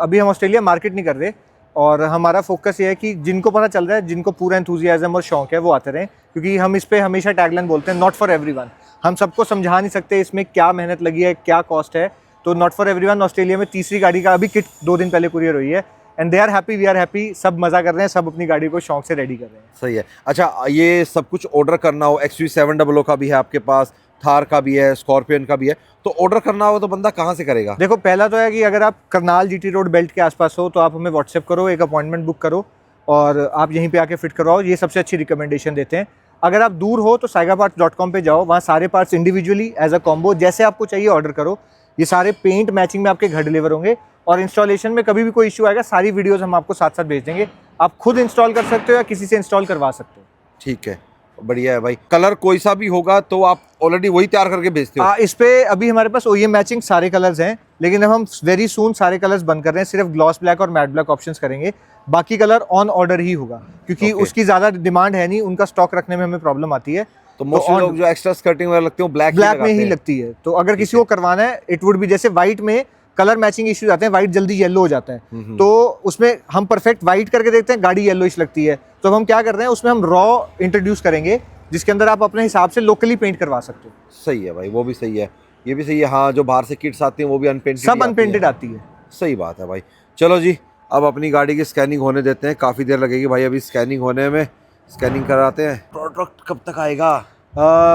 अभी हम ऑस्ट्रेलिया मार्केट नहीं कर रहे, और हमारा फोकस ये है कि जिनको पता चल रहा है, जिनको पूरा एंथुजियाज्म और शौक है वो आते रहें, क्योंकि हम इस पे हमेशा टैगलाइन बोलते हैं, नॉट फॉर एवरीवन। हम सबको समझा नहीं सकते इसमें क्या मेहनत लगी है, क्या कॉस्ट है, तो नॉट फॉर एवरीवन ऑस्ट्रेलिया में तीसरी गाड़ी का अभी किट 2 दिन पहले कुरियर हुई है, and they are happy, we are happy. सब मजा कर रहे हैं, सब अपनी गाड़ी को शौक से रेडी कर रहे हैं। सही है। अच्छा, ये सब कुछ ऑर्डर करना हो, XUV 700 का भी है आपके पास, थार का भी है, स्कॉर्पियन का भी है, तो ऑर्डर करना हो तो बंदा कहाँ से करेगा? देखो पहला तो है कि अगर आप करनाल जीटी रोड बेल्ट के आसपास हो तो आप हमें व्हाट्सएप करो, एक अपॉइंटमेंट बुक करो और आप यहीं पे आके फिट करवाओ, ये सबसे अच्छी रिकमेंडेशन देते हैं। अगर आप दूर हो तो saigaparts.com पे जाओ, वहाँ सारे parts individually as a combo जैसे आपको चाहिए ऑर्डर करो। ये सारे पेंट मैचिंग में आपके घर डिलीवर होंगे और इंस्टॉलेशन में कभी भी कोई इशू आएगा सारी वीडियोस हम आपको साथ साथ भेज देंगे। आप खुद इंस्टॉल कर सकते हो या किसी से इंस्टॉल करवा सकते हो। ठीक है, बढ़िया है भाई। कलर कोई सा भी होगा तो आप ऑलरेडी वही तैयार करके भेजते हो? इस पे अभी हमारे पास OEM मैचिंग सारे कलर्स हैं, लेकिन अब हम वेरी सून सारे कलर्स बंद कर रहे हैं, सिर्फ ग्लॉस ब्लैक और मैट ब्लैक ऑप्शंस करेंगे, बाकी कलर ऑन ऑर्डर ही होगा क्योंकि Okay. उसकी ज्यादा डिमांड है नहीं, उनका स्टॉक रखने में हमें प्रॉब्लम आती है। तो मोस्टली लोग जो एक्स्ट्रा स्कर्टिंग वगैरह लगते हैं ब्लैक में ही लगती है, तो अगर किसी को करवाना है इट वुड बी, जैसे व्हाइट में कलर मैचिंग इश्यूज आते हैं, व्हाइट जल्दी येलो हो जाता है, तो उसमें हम परफेक्ट व्हाइट करके देखते हैं, गाड़ी येलोइश लगती है, तो हम क्या कर रहे हैं उसमें हम रॉ इंट्रोड्यूस करेंगे जिसके अंदर आप अपने हिसाब से लोकली पेंट करवा सकते हो। सही है भाई, वो भी सही है, ये भी सही है। हाँ, जो बाहर से किट्स आती हैं वो भी अनपेंटेड, सब अनपेंटेड आती है। सही बात है भाई। चलो जी, अब अपनी गाड़ी की स्कैनिंग होने देते हैं, काफ़ी देर लगेगी भाई अभी स्कैनिंग होने में। स्कैनिंग कराते हैं। प्रोडक्ट कब तक आएगा?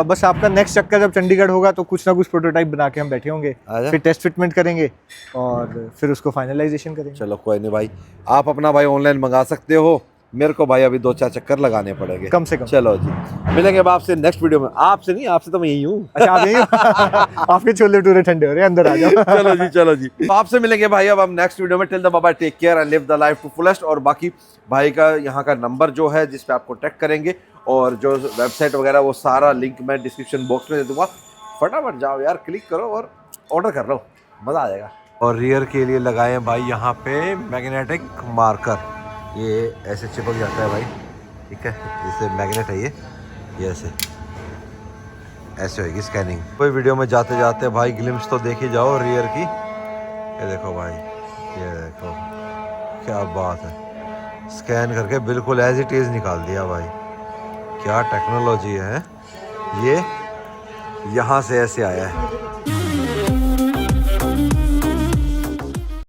बस आपका नेक्स्ट चक्कर जब चंडीगढ़ होगा तो कुछ ना कुछ प्रोटोटाइप बना के हम बैठे होंगे, आजा। फिर टेस्ट फिटमेंट करेंगे और फिर उसको फाइनलाइजेशन करेंगे। चलो कोई नहीं भाई, आप अपना भाई ऑनलाइन मंगा सकते हो, मेरे को भाई अभी 2-4 चक्कर लगाने पड़ेंगे कम से कम। चलो जी, मिलेंगे अब आपसे नेक्स्ट वीडियो में। आपसे नहीं, आपसे तो मैं यही हूँ। अच्छा आप यही हो? आपके छोले भटूरे ठंडे हो रहे हैं, अंदर आ जाओ। चलो जी, चलो जी, तो आपसे मिलेंगे भाई अब हम नेक्स्ट वीडियो में। Till the bye, take care and live the life to fullest. और बाकी भाई का यहाँ का नंबर जो है जिस पे आप कॉन्टैक्ट करेंगे और जो वेबसाइट वगैरह वो सारा लिंक मैं डिस्क्रिप्शन बॉक्स में दे दूंगा। फटाफट जाओ यार, क्लिक करो और ऑर्डर कर लो, मज़ा आ जाएगा। और रियर के लिए लगाए हैं भाई यहाँ पे मैग्नेटिक मार्कर, ये ऐसे चिपक जाता है भाई, ठीक है, जैसे मैग्नेट है ये ऐसे होगी स्कैनिंग। कोई वीडियो में जाते जाते भाई ग्लिम्स तो देख ही जाओ रियर की। ये देखो भाई, ये देखो क्या बात है, स्कैन करके बिल्कुल एज इट इज़ निकाल दिया भाई। क्या टेक्नोलॉजी है ये, यहाँ से ऐसे आया है।